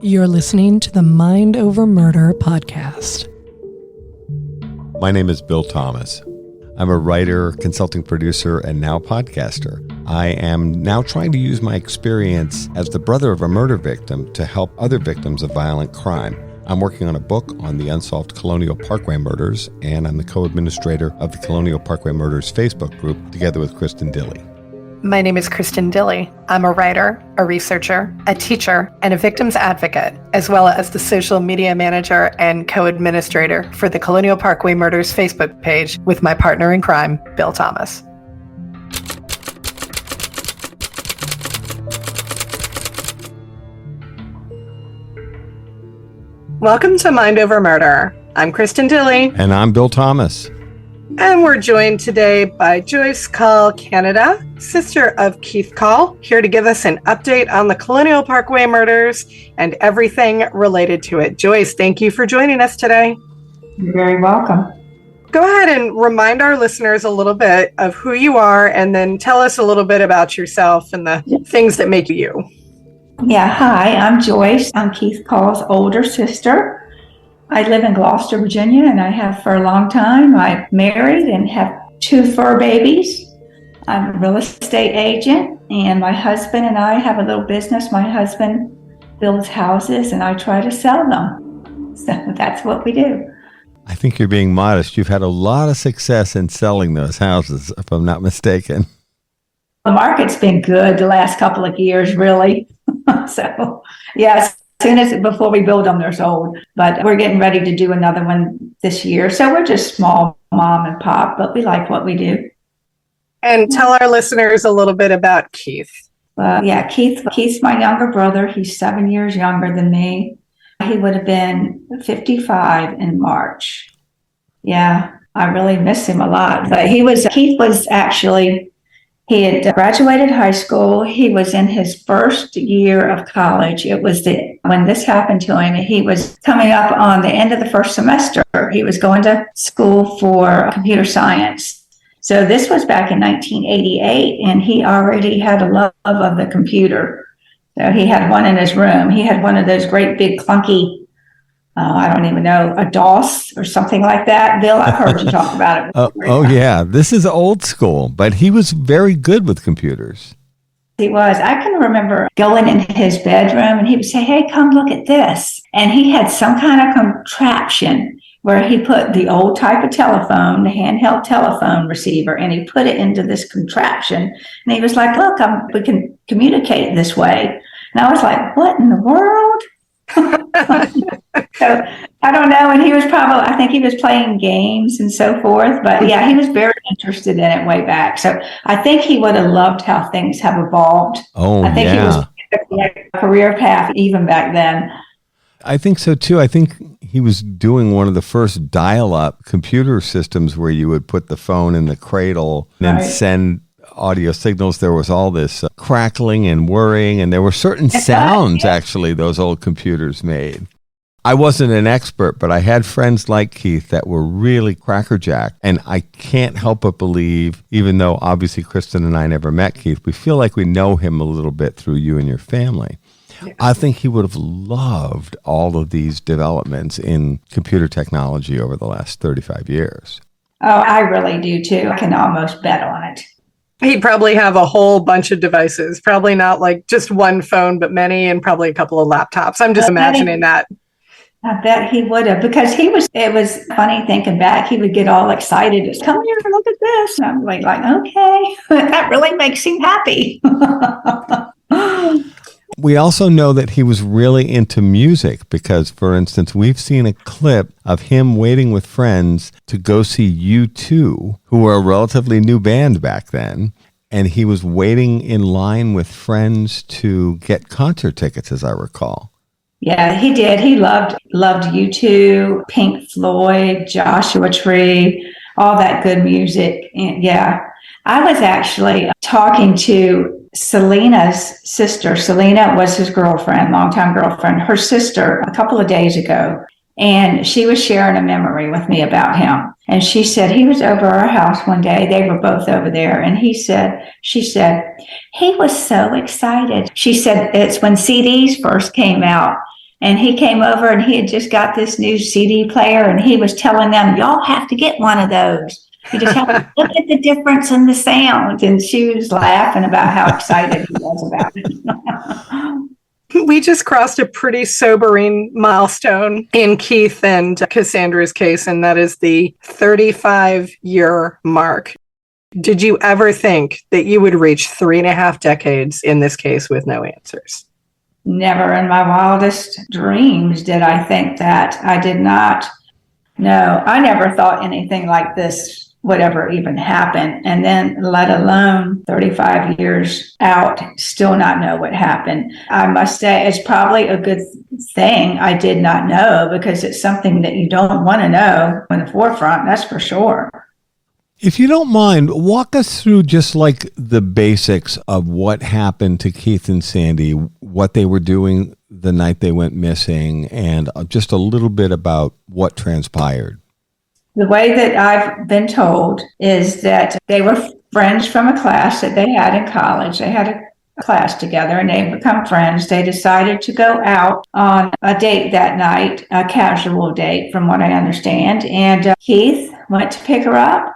You're listening to the Mind Over Murder podcast. My name is Bill Thomas. I'm a writer, consulting producer, and now podcaster. I am now trying to use my experience as the brother of a murder victim to help other victims of violent crime. I'm working on a book on the unsolved Colonial Parkway Murders, and I'm the co-administrator of the Colonial Parkway Murders Facebook group together with Kristin Dilley. My name is Kristin Dilley. I'm a writer, a researcher, a teacher, and a victims advocate, as well as the social media manager and co-administrator for the Colonial Parkway Murders Facebook page with my partner in crime, Bill Thomas. Welcome to Mind Over Murder. I'm Kristin Dilley. And I'm Bill Thomas. And we're joined today by Joyce Call Canada, sister of Keith Call, here to give us an update on the Colonial Parkway murders and everything related to it. Joyce, thank you for joining us today. You're very welcome. Go ahead and remind our listeners a little bit of who you are, and then tell us a little bit about yourself and the things that make you. Yeah, hi, I'm Joyce. I'm Keith Call's older sister. I live in Gloucester, Virginia, and I have for a long time. I'm married and have 2 fur babies. I'm a real estate agent, and my husband and I have a little business. My husband builds houses, and I try to sell them. So that's what we do. I think you're being modest. You've had a lot of success in selling those houses, if I'm not mistaken. The market's been good the last couple of years, really. So, yes. Before we build them, they're sold. But we're getting ready to do another one this year. So we're just small mom and pop, but we like what we do. And tell our listeners a little bit about Keith. Keith's my younger brother. He's 7 years younger than me. He would have been 55 in March. Yeah, I really miss him a lot. But he had graduated high school. He was in his first year of college. It was when this happened to him, he was coming up on the end of the first semester. He was going to school for computer science. So this was back in 1988, and he already had a love of the computer. So he had one in his room. He had one of those great big clunky, I don't even know, a DOS or something like that. Bill, I've heard you talk about it. Yeah. This is old school, but he was very good with computers. He was. I can remember going in his bedroom and he would say, "Hey, come look at this." And he had some kind of contraption where he put the old type of telephone, the handheld telephone receiver, and he put it into this contraption. And he was like, "Look, we can communicate this way." And I was like, "What in the world?" So I don't know. And he was I think he was playing games and so forth. But yeah, he was very interested in it way back. So I think he would have loved how things have evolved. I think he was a career path even back then. I think so too. I think he was doing one of the first dial-up computer systems where you would put the phone in the cradle and send audio signals. There was all this crackling and whirring, and there were certain sounds actually those old computers made. I wasn't an expert, but I had friends like Keith that were really crackerjack, and I can't help but believe, even though obviously Kristin and I never met Keith, we feel like we know him a little bit through you and your family. Yeah. I think he would have loved all of these developments in computer technology over the last 35 years. Oh, I really do too. I can almost bet on it. He'd probably have a whole bunch of devices, probably not like just one phone, but many, and probably a couple of laptops. I'm just imagining that. I bet he would have, because it was funny thinking back, he would get all excited. Just, "Come here, look at this." And I'm like, okay, that really makes him happy. We also know that he was really into music because, for instance, we've seen a clip of him waiting with friends to go see U2, who were a relatively new band back then. And he was waiting in line with friends to get concert tickets, as I recall. Yeah, he did. He loved U2, Pink Floyd, Joshua Tree, all that good music. And yeah, I was actually talking to Selena's sister. Selena was his girlfriend, longtime girlfriend, her sister, a couple of days ago. And she was sharing a memory with me about him. And she said he was over our house one day. They were both over there. And she said, he was so excited. She said it's when CDs first came out. And he came over and he had just got this new CD player and he was telling them, y'all have to get one of those. You just have to look at the difference in the sound. And she was laughing about how excited he was about it. We just crossed a pretty sobering milestone in Keith and Cassandra's case, and that is the 35-year mark. Did you ever think that you would reach 3.5 decades in this case with no answers? Never in my wildest dreams did I think that. I did not. No, I never thought anything like this would ever even happen. And then let alone 35 years out, still not know what happened. I must say it's probably a good thing I did not know, because it's something that you don't want to know in the forefront, that's for sure. If you don't mind, walk us through just like the basics of what happened to Keith and Sandy, what they were doing the night they went missing, and just a little bit about what transpired. The way that I've been told is that they were friends from a class that they had in college. They had a class together and they become friends. They decided to go out on a date that night, a casual date from what I understand. And Keith went to pick her up.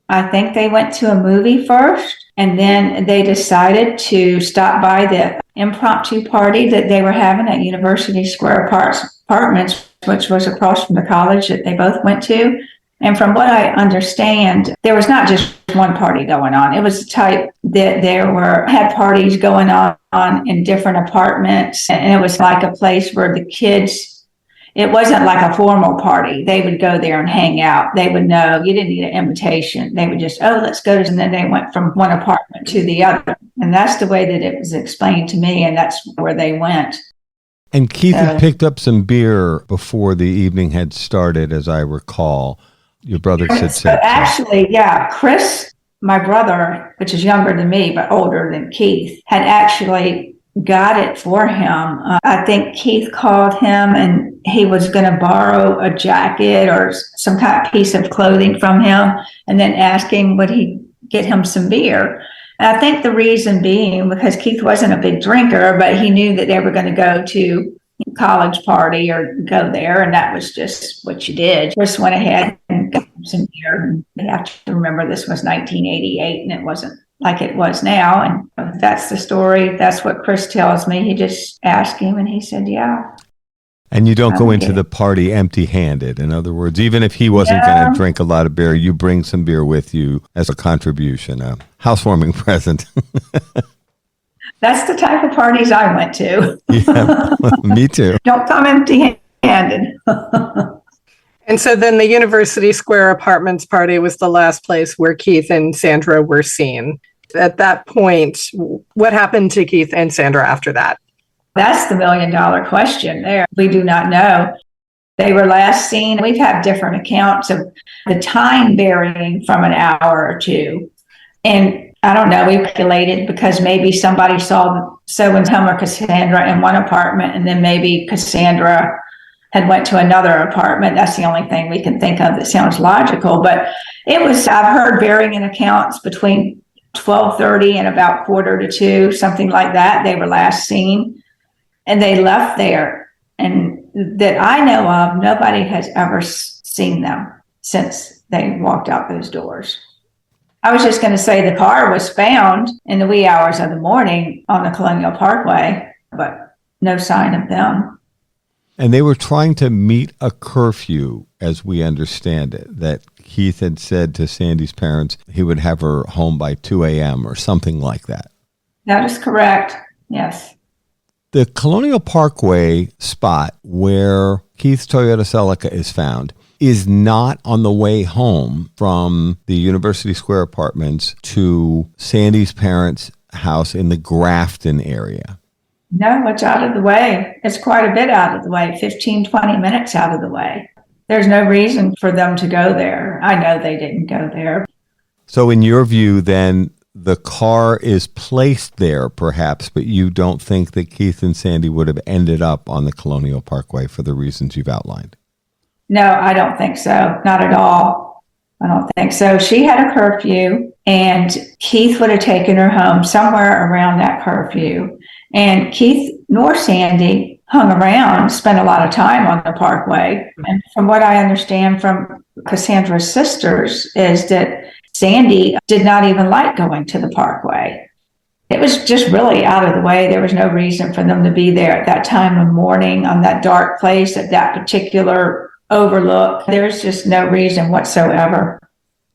I think they went to a movie first, and then they decided to stop by the impromptu party that they were having at University Square Apartments, which was across from the college that they both went to. And from what I understand, there was not just one party going on. It was the type that had parties going on in different apartments. And it was like a place where the kids, it wasn't like a formal party. They would go there and hang out. They would know, you didn't need an invitation. They would just, let's go. And then they went from one apartment to the other. And that's the way that it was explained to me. And that's where they went. And Keith had picked up some beer before the evening had started, as I recall. Your brother said. Actually, yeah, Chris, my brother, which is younger than me, but older than Keith, had actually got it for him. I think Keith called him and he was going to borrow a jacket or some kind of piece of clothing from him, and then asking would he get him some beer. And I think the reason being because Keith wasn't a big drinker, but he knew that they were going to go to college party or go there, and that was just what you did. Just went ahead and got some beer. And you have to remember this was 1988 and it wasn't like it was now. And that's the story. That's what Chris tells me. He just asked him and he said, yeah. And you don't go into the party empty-handed. In other words, even if he wasn't going to drink a lot of beer, you bring some beer with you as a contribution, a housewarming present. That's the type of parties I went to. Yeah, me too. Don't come empty-handed. And so then the University Square Apartments party was the last place where Keith and Sandra were seen. At that point, what happened to Keith and Sandra after that? That's the $1 million question there. We do not know. They were last seen. We've had different accounts of the time varying from an hour or two. And I don't know, we speculated because maybe somebody saw so-and-so or Cassandra in one apartment, and then maybe Cassandra had went to another apartment. That's the only thing we can think of that sounds logical. But I've heard varying accounts between 12:30 and about 1:45, something like that. They were last seen, and they left there. And that I know of, nobody has ever seen them since they walked out those doors. I was just going to say the car was found in the wee hours of the morning on the Colonial Parkway, but no sign of them. And they were trying to meet a curfew, as we understand it, that Keith had said to Sandy's parents he would have her home by 2 a.m. or something like that. That is correct, yes. The Colonial Parkway spot where Keith's Toyota Celica is found is not on the way home from the University Square Apartments to Sandy's parents' house in the Grafton area. No, it's out of the way. It's quite a bit out of the way, 15, 20 minutes out of the way. There's no reason for them to go there. I know they didn't go there. So in your view, then, the car is placed there, perhaps, but you don't think that Keith and Sandy would have ended up on the Colonial Parkway for the reasons you've outlined? No, I don't think so. Not at all. I don't think so. She had a curfew, and Keith would have taken her home somewhere around that curfew. And Keith nor Sandy hung around, spent a lot of time on the Parkway. And from what I understand from Cassandra's sisters is that Sandy did not even like going to the Parkway. It was just really out of the way. There was no reason for them to be there at that time of morning on that dark place at that particular overlook. There's just no reason whatsoever.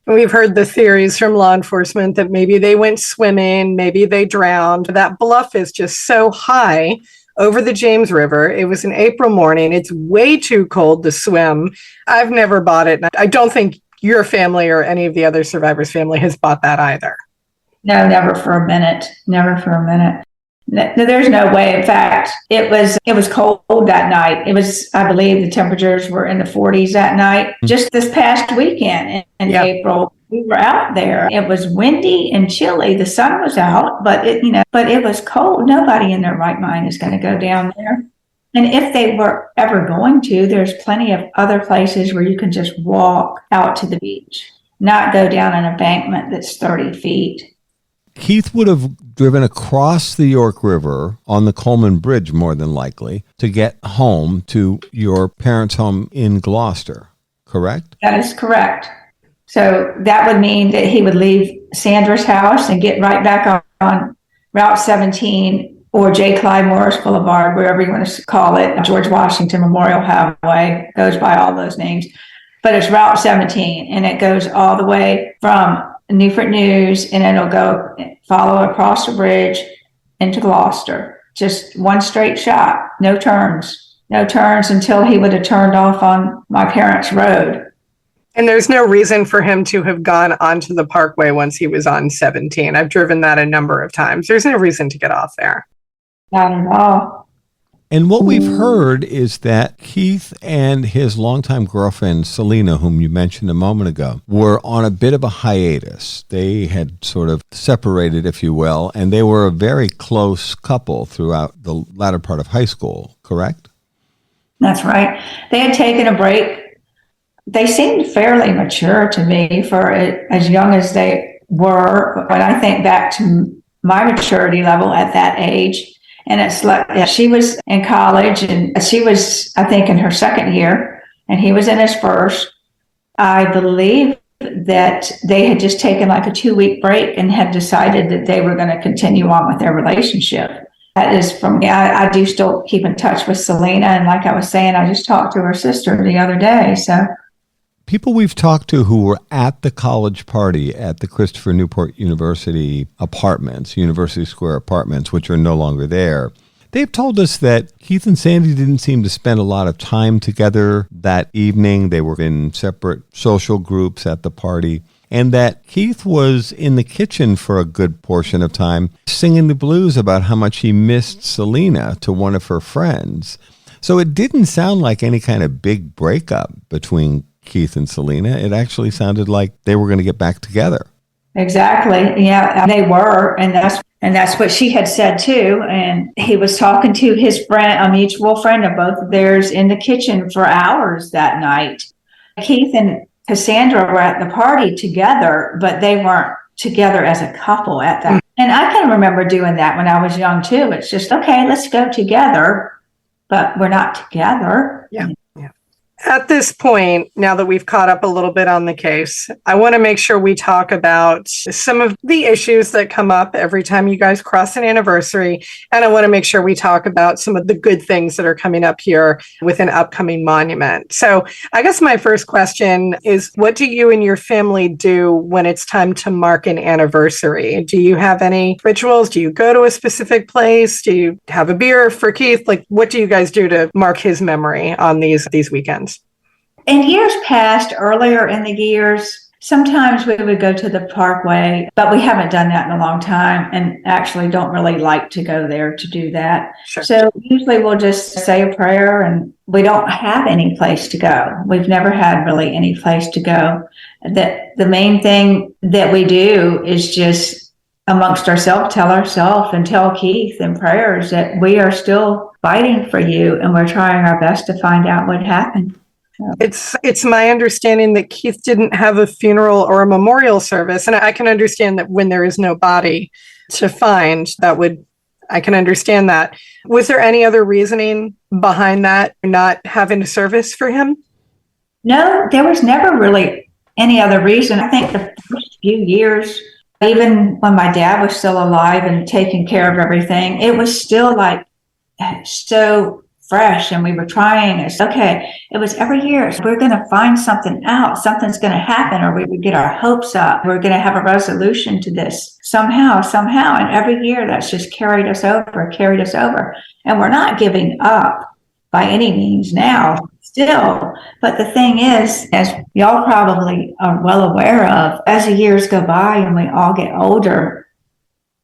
We've heard the theories from law enforcement that maybe they went swimming, maybe they drowned. That bluff is just so high over the James River. It was an April morning. It's way too cold to swim. I've never bought it. I don't think your family or any of the other survivors' family has bought that either. No, never for a minute. Never for a minute. There's no way. In fact, it was cold that night. It was, I believe the temperatures were in the 40s that night. Just this past weekend in April, we were out there. It was windy and chilly. The sun was out, but it was cold. Nobody in their right mind is going to go down there. And if they were ever going to, there's plenty of other places where you can just walk out to the beach, not go down an embankment that's 30 feet. Keith would have driven across the York River on the Coleman Bridge, more than likely, to get home to your parents' home in Gloucester, correct? That is correct. So that would mean that he would leave Sandra's house and get right back on Route 17 or J. Clyde Morris Boulevard, wherever you want to call it. George Washington Memorial Highway goes by all those names. But it's Route 17, and it goes all the way from Newport News, and it'll go follow across the bridge into Gloucester. Just one straight shot, no turns until he would have turned off on my parents' road. And there's no reason for him to have gone onto the Parkway once he was on 17. I've driven that a number of times. There's no reason to get off there. Not at all. And what we've heard is that Keith and his longtime girlfriend, Selena, whom you mentioned a moment ago, were on a bit of a hiatus. They had sort of separated, if you will, and they were a very close couple throughout the latter part of high school, correct? That's right. They had taken a break. They seemed fairly mature to me for as young as they were. When I think back to my maturity level at that age, and it's like she was in college and she was, I think, in her second year and he was in his first. I believe that they had just taken like a 2-week break and had decided that they were going to continue on with their relationship. That is from, I do still keep in touch with Selena. And like I was saying, I just talked to her sister the other day. So people we've talked to who were at the college party at the Christopher Newport University apartments, University Square apartments, which are no longer there, they've told us that Keith and Sandy didn't seem to spend a lot of time together that evening. They were in separate social groups at the party, and that Keith was in the kitchen for a good portion of time singing the blues about how much he missed Selena to one of her friends. So it didn't sound like any kind of big breakup between Keith and Selena. It actually sounded like they were going to get back together. Exactly. Yeah, they were. And that's what she had said too. And he was talking to his friend, a mutual friend of both of theirs, in the kitchen for hours that night. Keith and Cassandra were at the party together, but they weren't together as a couple at that. And I can remember doing that when I was young too. It's just, okay, let's go together, but we're not together. Yeah. At this point, now that we've caught up a little bit on the case, I want to make sure we talk about some of the issues that come up every time you guys cross an anniversary. And I want to make sure we talk about some of the good things that are coming up here with an upcoming monument. So I guess my first question is, what do you and your family do when it's time to mark an anniversary? Do you have any rituals? Do you go to a specific place? Do you have a beer for Keith? Like, what do you guys do to mark his memory on these weekends? In years past, earlier in the years, sometimes we would go to the Parkway, but we haven't done that in a long time and actually don't really like to go there to do that. Sure. So usually we'll just say a prayer, and we don't have any place to go. We've never had really any place to go. The main thing that we do is just amongst ourselves, tell ourselves and tell Keith in prayers that we are still fighting for you and we're trying our best to find out what happened. It's my understanding that Keith didn't have a funeral or a memorial service. And I can understand that when there is no body to find, that would I can understand that. Was there any other reasoning behind that, not having a service for him? No, there was never really any other reason. I think the first few years, even when my dad was still alive and taking care of everything, it was still like so fresh, and we were trying. It was every year. So we're going to find something out. Something's going to happen, or we would get our hopes up. We're going to have a resolution to this somehow. And every year that's just carried us over. And we're not giving up by any means now still. But the thing is, as y'all probably are well aware of, as the years go by and we all get older,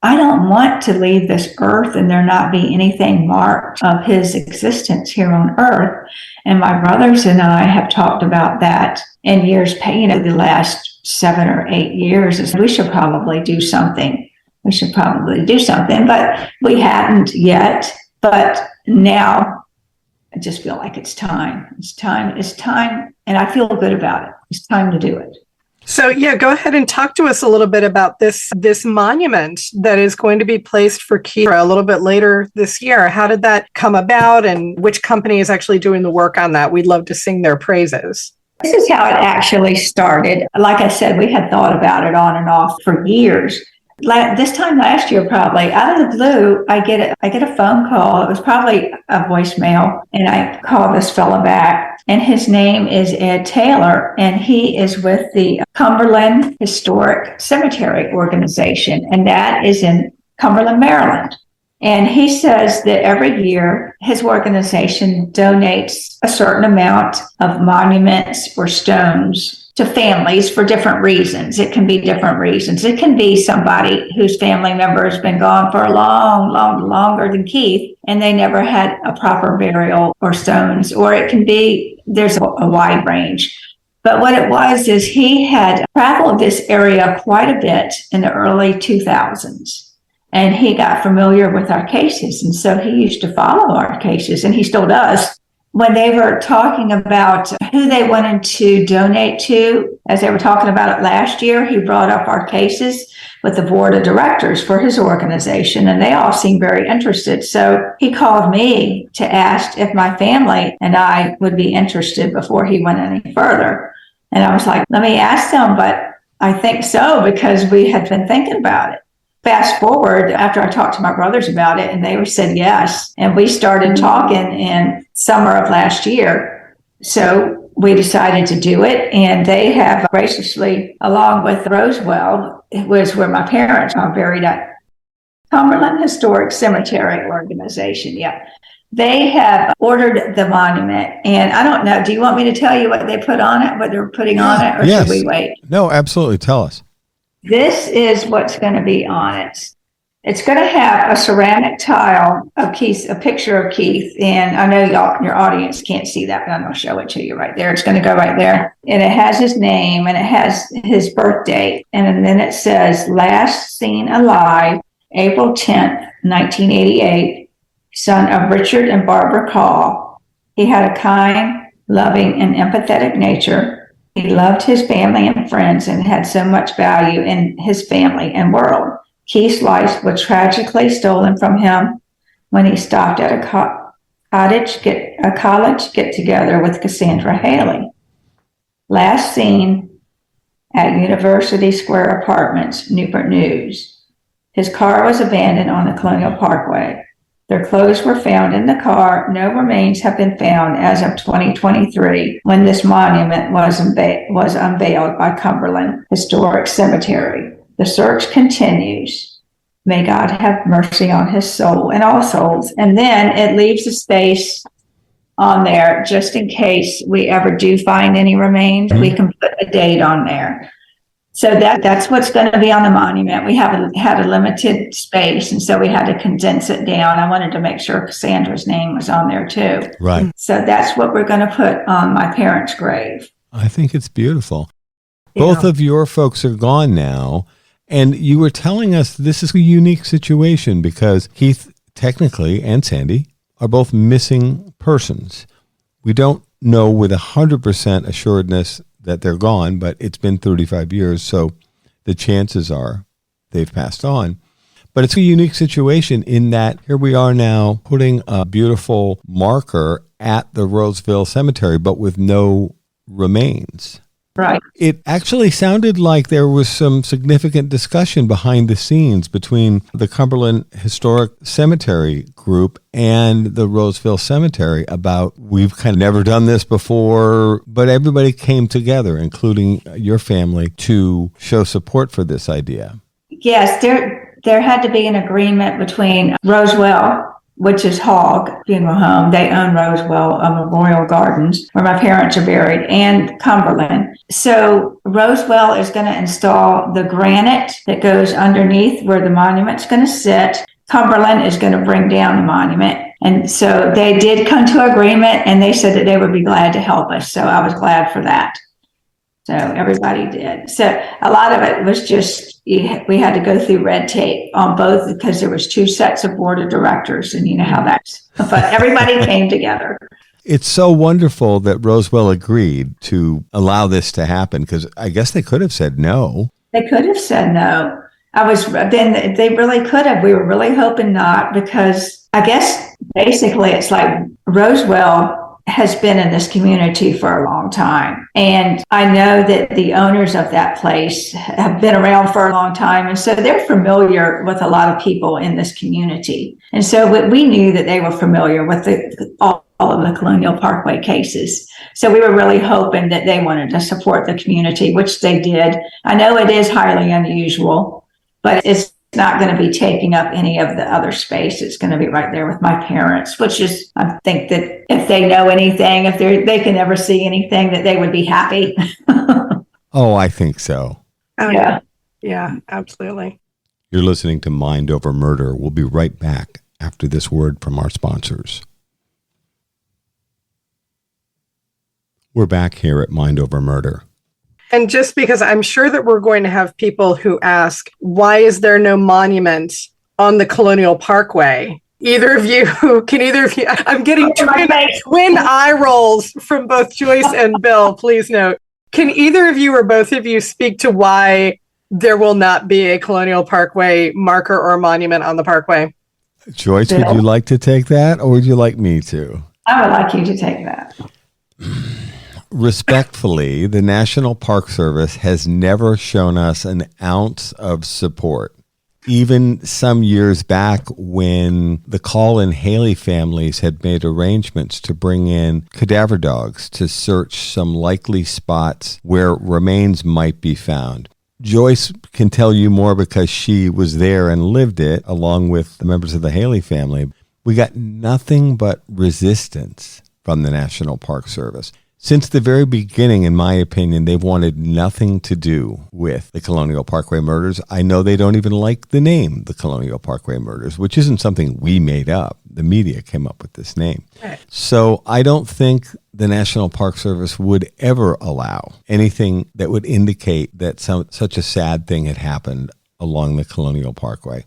I don't want to leave this earth and there not be anything marked of his existence here on earth. And my brothers and I have talked about that in years, the last 7 or 8 years, is we should probably do something. But we hadn't yet. But now I just feel like it's time. It's time. And I feel good about it. It's time to do it. So go ahead and talk to us a little bit about this monument that is going to be placed for Keith a little bit later this year. How did that come about, and which company is actually doing the work on that? We'd love to sing their praises. This is how it actually started. Like I said, we had thought about it on and off for years. This time last year, probably out of the blue, I get a phone call. It was probably a voicemail, and I called this fella back, and his name is Ed Taylor, and he is with the Cumberland Historic Cemetery Organization, and that is in Cumberland, Maryland. And he says that every year his organization donates a certain amount of monuments or stones to families for different reasons. It can be different reasons. It can be somebody whose family member has been gone for a longer than Keith, and they never had a proper burial or stones, or it can be, there's a wide range. But what it was is he had traveled this area quite a bit in the early 2000s, and he got familiar with our cases. And so he used to follow our cases, and he still does. When they were talking about who they wanted to donate to, as they were talking about it last year, he brought up our cases with the board of directors for his organization, and they all seemed very interested. So he called me to ask if my family and I would be interested before he went any further. And I was like, let me ask them, but I think so, because we had been thinking about it. Fast forward, after I talked to my brothers about it, and they said yes. And we started talking in summer of last year. So we decided to do it. And they have graciously, along with Roswell, it was where my parents are buried at, Cumberland Historic Cemetery Organization. Yeah. They have ordered the monument. And I don't know, do you want me to tell you what they put on it, what they're putting on it, or yes. Should we wait? No, absolutely. Tell us. This is what's going to be on it. It's going to have a ceramic tile of Keith, a picture of Keith. And I know your audience can't see that, but I'm going to show it to you right there. It's going to go right there. And it has his name, and it has his birth date. And then it says, last seen alive, April 10th, 1988, son of Richard and Barbara Call. He had a kind, loving, and empathetic nature. He loved his family and friends and had so much value in his family and world. Keith's life was tragically stolen from him when he stopped at a college get-together with Cassandra Hailey. Last seen at University Square Apartments, Newport News. His car was abandoned on the Colonial Parkway. Their clothes were found in the car. No remains have been found as of 2023, when this monument was unveiled by Cumberland Historic Cemetery. The search continues. May God have mercy on his soul and all souls. And then it leaves a space on there just in case we ever do find any remains. We can put a date on there. So that's what's going to be on the monument. We had a limited space, and so we had to condense it down. I wanted to make sure Cassandra's name was on there too. Right. So that's what we're going to put on my parents' grave. I think it's beautiful. Yeah. Both of your folks are gone now, and you were telling us this is a unique situation because Keith, technically, and Sandy are both missing persons. We don't know with 100% assuredness that they're gone, but it's been 35 years, so the chances are they've passed on. But it's a unique situation in that here we are now putting a beautiful marker at the Roseville Cemetery, but with no remains. Right. It actually sounded like there was some significant discussion behind the scenes between the Cumberland Historic Cemetery group and the Roseville Cemetery about, we've kind of never done this before, but everybody came together, including your family, to show support for this idea. Yes, there had to be an agreement between Rosewell, which is Hogg Funeral Home. They own Rosewell Memorial Gardens, where my parents are buried, and Cumberland. So Rosewell is going to install the granite that goes underneath where the monument's going to sit. Cumberland is going to bring down the monument. And so they did come to agreement, and they said that they would be glad to help us. So I was glad for that. So everybody did. So a lot of it was just, we had to go through red tape on both because there was 2 sets of board of directors, and you know how that's, but everybody came together. It's so wonderful that Rosewell agreed to allow this to happen, because I guess they could have said no. They could have said no. Then they really could have. We were really hoping not, because I guess basically it's like Rosewell has been in this community for a long time. And I know that the owners of that place have been around for a long time. And so they're familiar with a lot of people in this community. And so we knew that they were familiar with all of the Colonial Parkway cases. So we were really hoping that they wanted to support the community, which they did. I know it is highly unusual, but it's not going to be taking up any of the other space. It's going to be right there with my parents, which is, I think that if they know anything, if they can ever see anything, that they would be happy. Oh, I think so. Oh, yeah. Yeah, absolutely. You're listening to Mind Over Murder. We'll be right back after this word from our sponsors. We're back here at Mind Over Murder. And just because I'm sure that we're going to have people who ask, why is there no monument on the Colonial Parkway? I'm getting twin eye rolls from both Joyce and Bill. Please note, can either of you or both of you speak to why there will not be a Colonial Parkway marker or monument on the parkway? Joyce, would you like to take that, or would you like me to? I would like you to take that. Respectfully, the National Park Service has never shown us an ounce of support. Even some years back when the Call and Hailey families had made arrangements to bring in cadaver dogs to search some likely spots where remains might be found. Joyce can tell you more because she was there and lived it, along with the members of the Hailey family. We got nothing but resistance from the National Park Service. Since the very beginning, in my opinion, they've wanted nothing to do with the Colonial Parkway Murders. I know they don't even like the name, the Colonial Parkway Murders, which isn't something we made up. The media came up with this name. Right. So I don't think the National Park Service would ever allow anything that would indicate that such a sad thing had happened along the Colonial Parkway.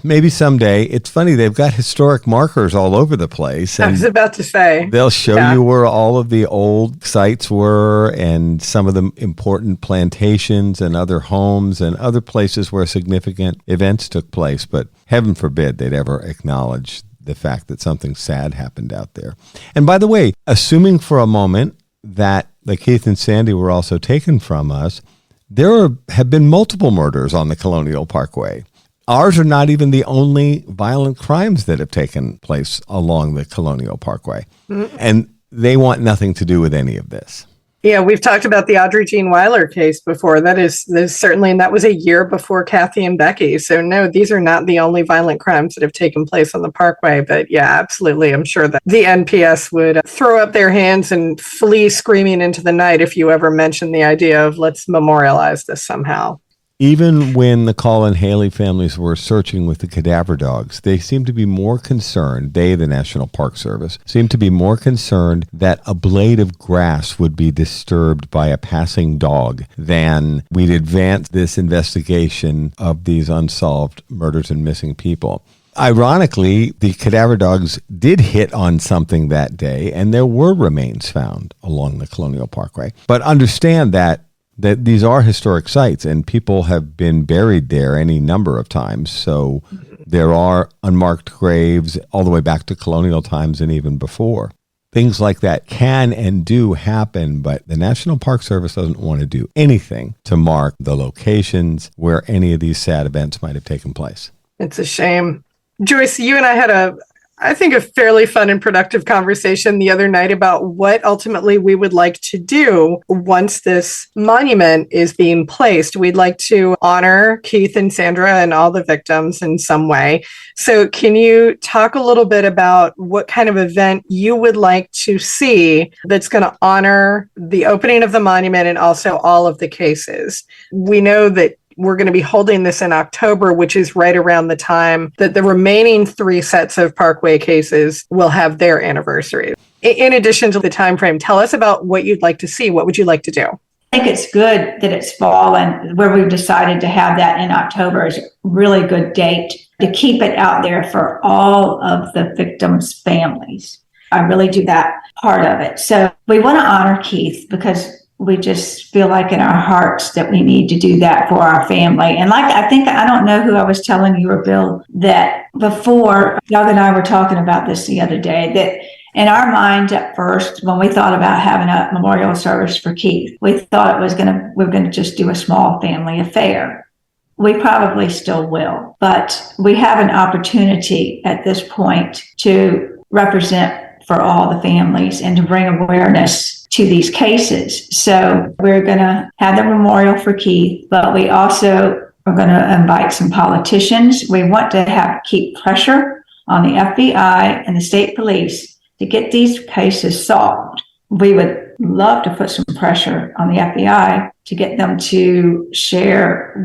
Maybe someday. It's funny, they've got historic markers all over the place. I was about to say. They'll show you where all of the old sites were and some of the important plantations and other homes and other places where significant events took place. But heaven forbid they'd ever acknowledge the fact that something sad happened out there. And by the way, assuming for a moment that the Keith and Sandy were also taken from us, there have been multiple murders on the Colonial Parkway. Ours are not even the only violent crimes that have taken place along the Colonial Parkway. Mm-hmm. And they want nothing to do with any of this. Yeah, we've talked about the Audrey Jean Weiler case before. That is certainly, and that was a year before Kathy and Becky. So no, these are not the only violent crimes that have taken place on the Parkway. But yeah, absolutely. I'm sure that the NPS would throw up their hands and flee screaming into the night if you ever mention the idea of let's memorialize this somehow. Even when the Call and Hailey families were searching with the cadaver dogs, they seemed to be more concerned, the National Park Service, seemed to be more concerned that a blade of grass would be disturbed by a passing dog than we'd advance this investigation of these unsolved murders and missing people. Ironically, the cadaver dogs did hit on something that day, and there were remains found along the Colonial Parkway. But understand that that these are historic sites and people have been buried there any number of times. So there are unmarked graves all the way back to colonial times and even before. Things like that can and do happen, but the National Park Service doesn't want to do anything to mark the locations where any of these sad events might have taken place. It's a shame. Joyce, you and I had I think a fairly fun and productive conversation the other night about what ultimately we would like to do once this monument is being placed. We'd like to honor Keith and Sandra and all the victims in some way. So can you talk a little bit about what kind of event you would like to see that's going to honor the opening of the monument and also all of the cases? We know that we're going to be holding this in October, which is right around the time that the remaining 3 sets of Parkway cases will have their anniversary. In addition to the time frame, tell us about what you'd like to see. What would you like to do? I think it's good that it's fall, and where we've decided to have that in October is a really good date to keep it out there for all of the victims' families. I really do that part of it. So we want to honor Keith because we just feel like in our hearts that we need to do that for our family. And I don't know who I was telling you or Bill that before, Doug and I were talking about this the other day, that in our minds at first, when we thought about having a memorial service for Keith, we thought we're going to just do a small family affair. We probably still will, but we have an opportunity at this point to represent for all the families and to bring awareness to these cases. So we're going to have the memorial for Keith, but we also are going to invite some politicians. We want to keep pressure on the FBI and the state police to get these cases solved. We would love to put some pressure on the FBI to get them to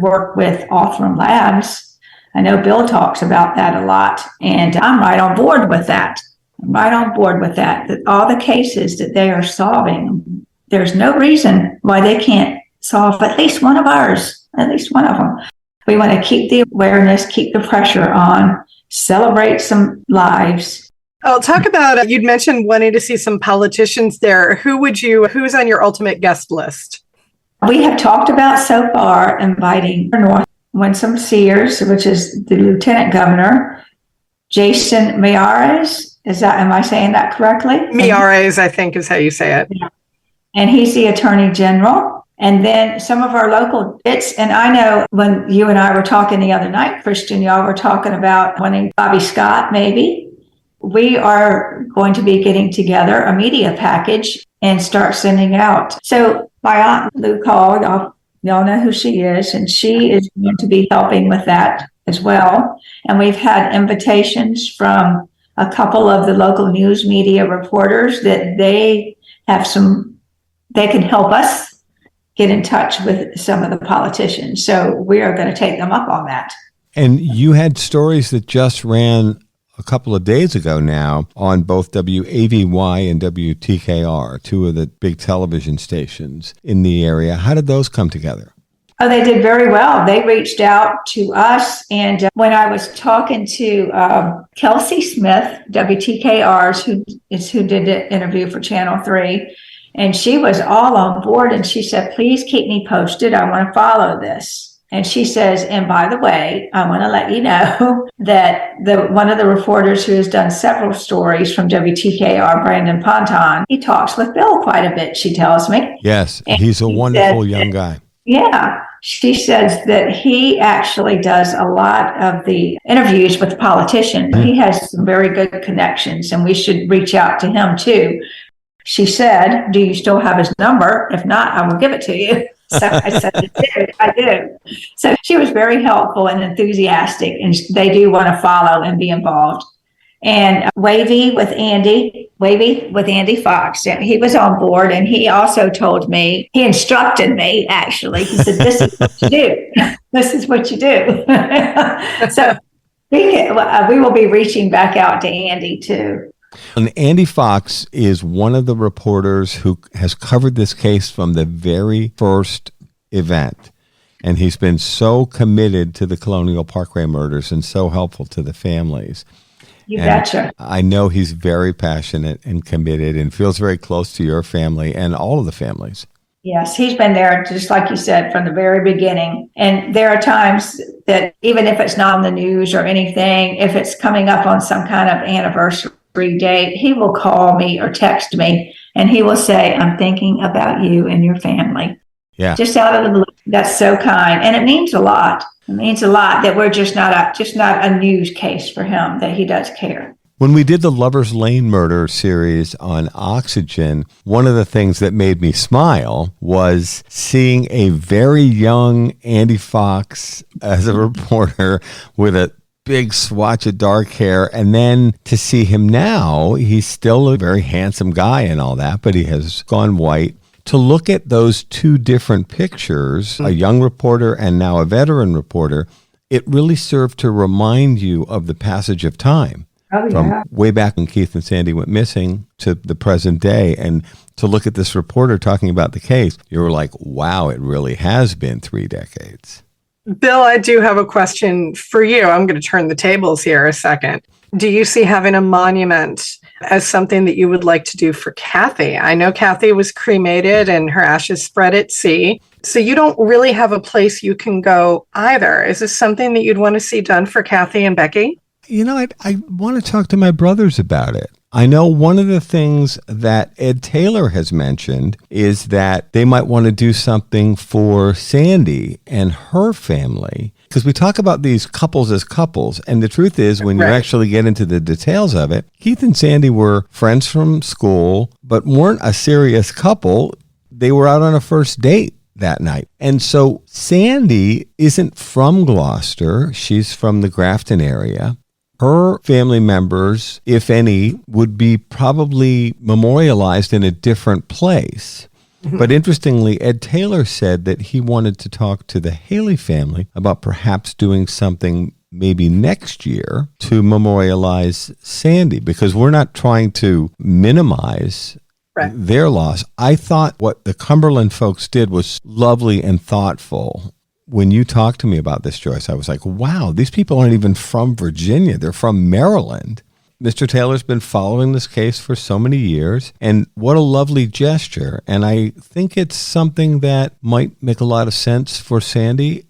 work with Authorum Labs. I know Bill talks about that a lot, and I'm right on board with that. That all the cases that they are solving, there's no reason why they can't solve at least one of them. We want to keep the awareness, keep the pressure on, celebrate some lives. Oh, talk about, you'd mentioned wanting to see some politicians there. Who's on your ultimate guest list? We have talked about so far inviting North Winsome Sears, which is the Lieutenant Governor, Jason Miyares. Am I saying that correctly? Miyares, I think is how you say it. Yeah. And he's the Attorney General. And then some of our local bits. And I know when you and I were talking the other night, Kristin, y'all were talking about wanting Bobby Scott, maybe. We are going to be getting together a media package and start sending out. So my aunt Lou Call, y'all know who she is, and she is going to be helping with that as well. And we've had invitations from a couple of the local news media reporters that they can help us get in touch with some of the politicians. So we are going to take them up on that. And you had stories that just ran a couple of days ago now on both WAVY and WTKR, 2 of the big television stations in the area. How did those come together? Oh, they did very well. They reached out to us. And when I was talking to Kelsey Smith, WTKR's, who did the interview for Channel 3, and she was all on board. And she said, please keep me posted. I want to follow this. And she says, and by the way, I want to let you know that one of the reporters who has done several stories from WTKR, Brandon Ponton, he talks with Bill quite a bit, she tells me. Yes, he's a wonderful young guy. Yeah. She says that he actually does a lot of the interviews with politicians. He has some very good connections, and we should reach out to him too. She said, do you still have his number? If not, I will give it to you. So I said, I do. So she was very helpful and enthusiastic, and they do want to follow and be involved. And WAVY with Andy Fox, he was on board, and he also he instructed me, actually. He said, this is what you do. This is what you do. So we will be reaching back out to Andy too. And Andy Fox is one of the reporters who has covered this case from the very first event. And he's been so committed to the Colonial Parkway murders and so helpful to the families. You betcha. I know he's very passionate and committed and feels very close to your family and all of the families. Yes, he's been there, just like you said, from the very beginning. And there are times that even if it's not on the news or anything, if it's coming up on some kind of anniversary date, he will call me or text me and he will say, I'm thinking about you and your family. Yeah. Just out of the blue. That's so kind. And it means a lot. It means a lot that we're just not a news case for him, that he does care. When we did the Lover's Lane murder series on Oxygen, one of the things that made me smile was seeing a very young Andy Fox as a reporter with a big swatch of dark hair. And then to see him now, he's still a very handsome guy and all that, but he has gone white. To look at those two different pictures, a young reporter and now a veteran reporter, it really served to remind you of the passage of time. Oh, yeah. From way back when Keith and Sandy went missing to the present day. And to look at this reporter talking about the case, you were like, wow, it really has been 3 decades. Bill, I do have a question for you. I'm going to turn the tables here a second. Do you see having a monument as something that you would like to do for Kathy? I know Kathy was cremated and her ashes spread at sea. So you don't really have a place you can go either. Is this something that you'd want to see done for Kathy and Becky? You know, I want to talk to my brothers about it. I know one of the things that Ed Taylor has mentioned is that they might want to do something for Sandy and her family, because we talk about these couples as couples. And the truth is, when you actually get into the details of it, Keith and Sandy were friends from school, but weren't a serious couple. They were out on a first date that night. And so Sandy isn't from Gloucester. She's from the Grafton area. Her family members, if any, would be probably memorialized in a different place. Mm-hmm. But interestingly, Ed Taylor said that he wanted to talk to the Hailey family about perhaps doing something maybe next year to memorialize Sandy, because we're not trying to minimize their loss. I thought what the Cumberland folks did was lovely and thoughtful. When you talked to me about this, Joyce, I was like, wow, these people aren't even from Virginia. They're from Maryland. Mr. Taylor's been following this case for so many years, and what a lovely gesture. And I think it's something that might make a lot of sense for Sandy.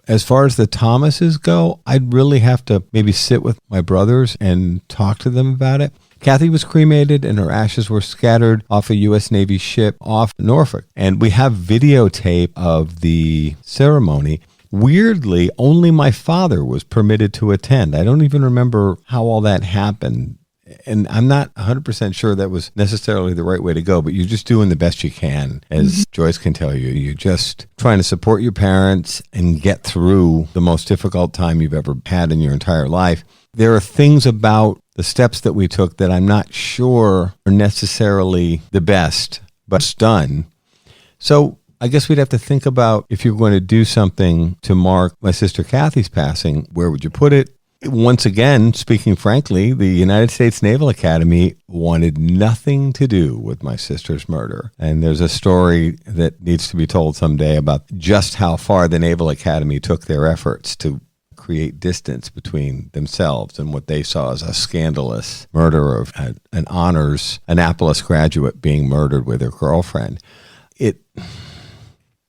As far as the Thomases go, I'd really have to maybe sit with my brothers and talk to them about it. Kathy was cremated and her ashes were scattered off a U.S. Navy ship off Norfolk. And we have videotape of the ceremony. Weirdly, only my father was permitted to attend. I don't even remember how all that happened. And I'm not 100% sure that was necessarily the right way to go, but you're just doing the best you can. As Joyce can tell you, you're just trying to support your parents and get through the most difficult time you've ever had in your entire life. There are things about the steps that we took that I'm not sure are necessarily the best, but it's done. So I guess we'd have to think about, if you're going to do something to mark my sister Kathy's passing, where would you put it? Once again, speaking frankly, the United States Naval Academy wanted nothing to do with my sister's murder. And there's a story that needs to be told someday about just how far the Naval Academy took their efforts to create distance between themselves and what they saw as a scandalous murder of an honors Annapolis graduate being murdered with her girlfriend.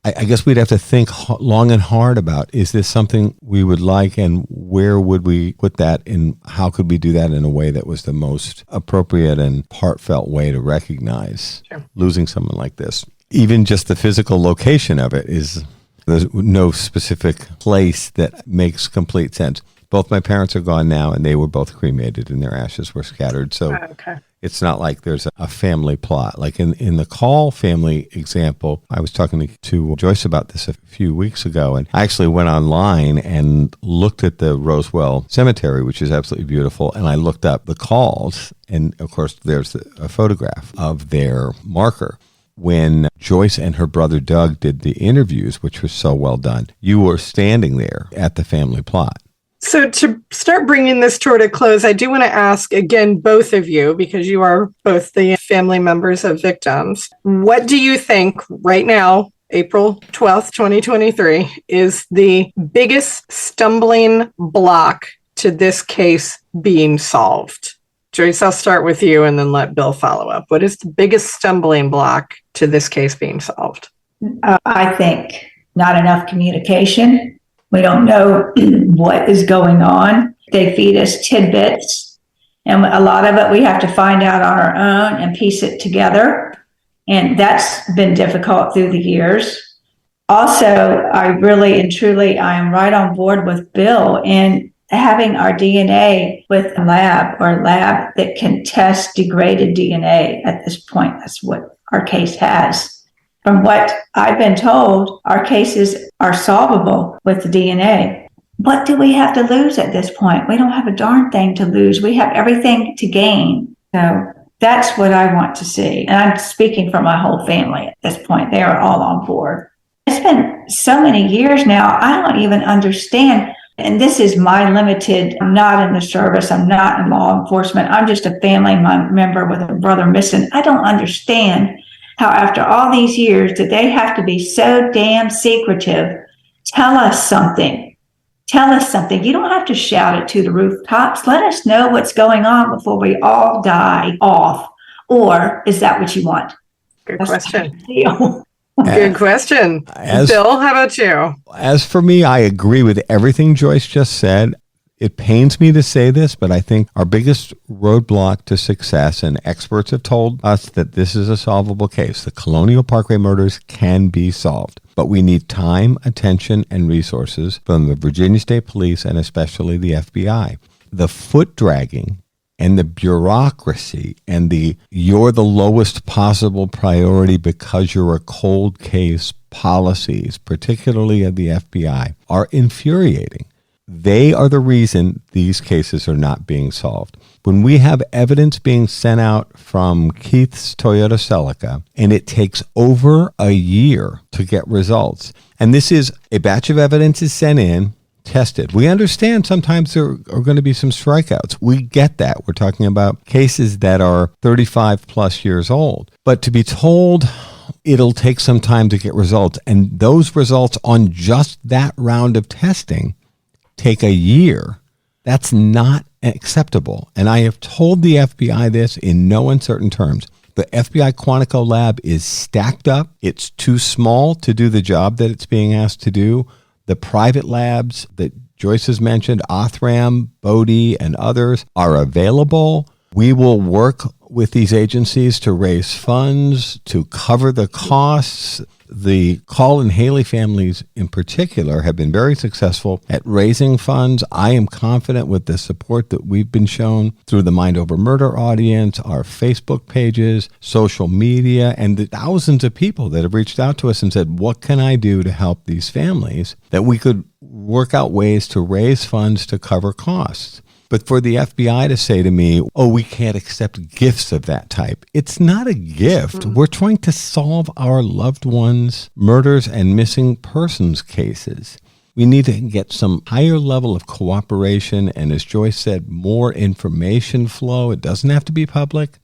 I guess we'd have to think long and hard about, is this something we would like, and where would we put that, and how could we do that in a way that was the most appropriate and heartfelt way to recognize losing someone like this. Even just the physical location of it is, there's no specific place that makes complete sense. Both my parents are gone now, and they were both cremated and their ashes were scattered. So it's not like there's a family plot. Like in the Call family example, I was talking to Joyce about this a few weeks ago, and I actually went online and looked at the Roswell Cemetery, which is absolutely beautiful, and I looked up the Calls, and of course there's a photograph of their marker. When Joyce and her brother Doug did the interviews, which was so well done, you were standing there at the family plot. So to start bringing this toward a close, I do want to ask again, both of you, because you are both the family members of victims. What do you think right now, April 12th, 2023, is the biggest stumbling block to this case being solved? Joyce, I'll start with you and then let Bill follow up. What is the biggest stumbling block to this case being solved? I think not enough communication. We don't know what is going on. They feed us tidbits, and a lot of it we have to find out on our own and piece it together. And that's been difficult through the years. Also, I really and truly, I am right on board with Bill in having our DNA with a lab that can test degraded DNA at this point. That's what our case has. From what I've been told, our cases are solvable with the DNA. What do we have to lose at this point? We don't have a darn thing to lose. We have everything to gain. So that's what I want to see. And I'm speaking for my whole family at this point. They are all on board. It's been so many years now, I don't even understand. And this is my limited, I'm not in the service, I'm not in law enforcement, I'm just a family member with a brother missing. I don't understand how after all these years that they have to be so damn secretive. Tell us something. Tell us something. You don't have to shout it to the rooftops. Let us know what's going on before we all die off. Or is that what you want? Good question. Good question. Bill, how about you? As for me, I agree with everything Joyce just said. It pains me to say this, but I think our biggest roadblock to success, and experts have told us that this is a solvable case, the Colonial Parkway murders can be solved. But we need time, attention, and resources from the Virginia State Police and especially the FBI. The foot dragging and the bureaucracy and you're the lowest possible priority because you're a cold case policies, particularly of the FBI, are infuriating. They are the reason these cases are not being solved. When we have evidence being sent out from Keith's Toyota Celica, and it takes over a year to get results, and this is a batch of evidence is sent in, tested. We understand sometimes there are going to be some strikeouts. We get that. We're talking about cases that are 35 plus years old. But to be told it'll take some time to get results, and those results on just that round of testing take a year, that's not acceptable. And I have told the FBI this in no uncertain terms. The FBI Quantico lab is stacked up. It's too small to do the job that it's being asked to do. The private labs that Joyce has mentioned, Othram, Bodie, and others are available. We will work with these agencies to raise funds, to cover the costs. The Call and Hailey families in particular have been very successful at raising funds. I am confident with the support that we've been shown through the Mind Over Murder audience, our Facebook pages, social media, and the thousands of people that have reached out to us and said, what can I do to help these families? That we could work out ways to raise funds to cover costs. But for the FBI to say to me, oh, we can't accept gifts of that type. It's not a gift. We're trying to solve our loved ones' murders and missing persons cases. We need to get some higher level of cooperation. And as Joyce said, more information flow. It doesn't have to be public.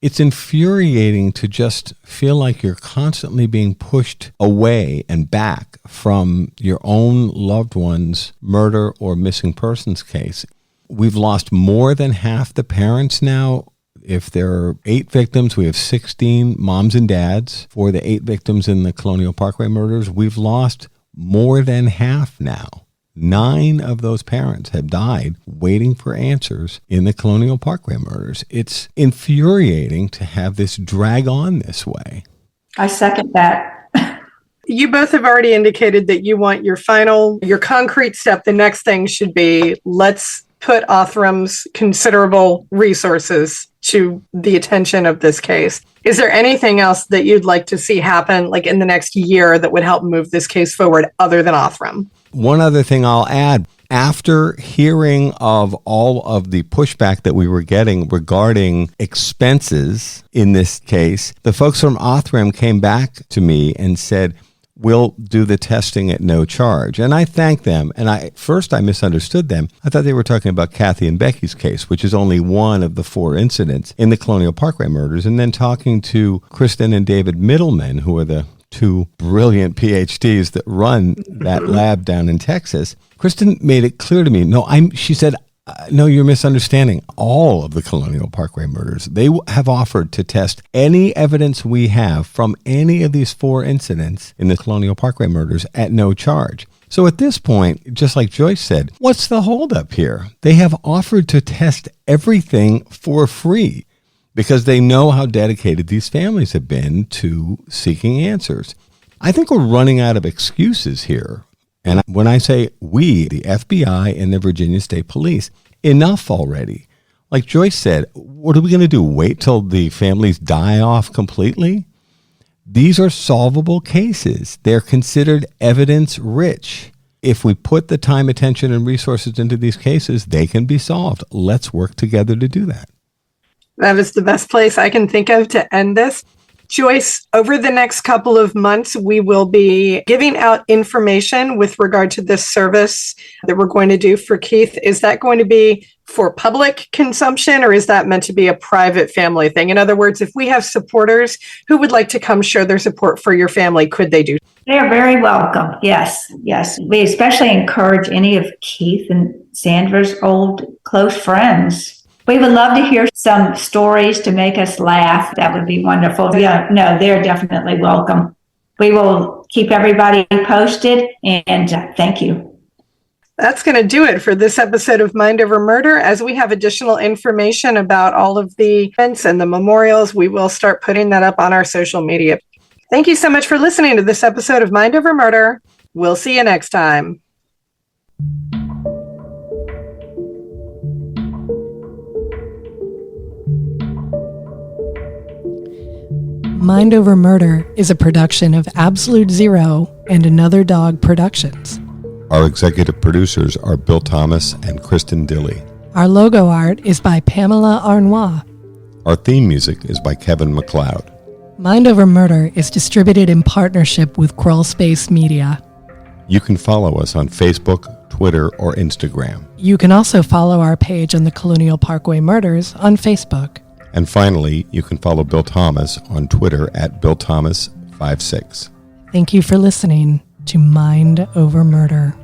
It's infuriating to just feel like you're constantly being pushed away and back from your own loved one's murder or missing persons case. We've lost more than half the parents now. If there are 8 victims, we have 16 moms and dads. For the 8 victims in the Colonial Parkway murders, we've lost more than half now. 9 of those parents have died waiting for answers in the Colonial Parkway murders. It's infuriating to have this drag on this way. I second that. You both have already indicated that you want your concrete step. The next thing should be, let's put Othram's considerable resources to the attention of this case. Is there anything else that you'd like to see happen, like in the next year, that would help move this case forward other than Othram? One other thing I'll add, after hearing of all of the pushback that we were getting regarding expenses in this case, the folks from Othram came back to me and said, we'll do the testing at no charge. And I thanked them. And I misunderstood them. I thought they were talking about Kathy and Becky's case, which is only one of the 4 incidents in the Colonial Parkway murders. And then talking to Kristin and David Middleman, who are the 2 brilliant PhDs that run that lab down in Texas, Kristin made it clear to me, she said, No, you're misunderstanding all of the Colonial Parkway murders. They have offered to test any evidence we have from any of these 4 incidents in the Colonial Parkway murders at no charge. So at this point, just like Joyce said, what's the holdup here? They have offered to test everything for free because they know how dedicated these families have been to seeking answers. I think we're running out of excuses here. And when I say we, the FBI and the Virginia State Police, enough already. Like Joyce said, what are we going to do? Wait till the families die off completely? These are solvable cases. They're considered evidence rich. If we put the time, attention, and resources into these cases, they can be solved. Let's work together to do that. That is the best place I can think of to end this. Joyce, over the next couple of months, we will be giving out information with regard to this service that we're going to do for Keith. Is that going to be for public consumption, or is that meant to be a private family thing? In other words, if we have supporters who would like to come show their support for your family, could they do? They're very welcome. Yes. We especially encourage any of Keith and Sandra's old close friends. We would love to hear some stories to make us laugh. That would be wonderful. Yeah, no, they're definitely welcome. We will keep everybody posted, and thank you. That's going to do it for this episode of Mind Over Murder. As we have additional information about all of the events and the memorials, we will start putting that up on our social media. Thank you so much for listening to this episode of Mind Over Murder. We'll see you next time. Mind Over Murder is a production of Absolute Zero and Another Dog Productions. Our executive producers are Bill Thomas and Kristin Dilley. Our logo art is by Pamela Arnois. Our theme music is by Kevin MacLeod. Mind Over Murder is distributed in partnership with Crawl Space Media. You can follow us on Facebook, Twitter, or Instagram. You can also follow our page on the Colonial Parkway Murders on Facebook. And finally, you can follow Bill Thomas on Twitter at BillThomas56. Thank you for listening to Mind Over Murder.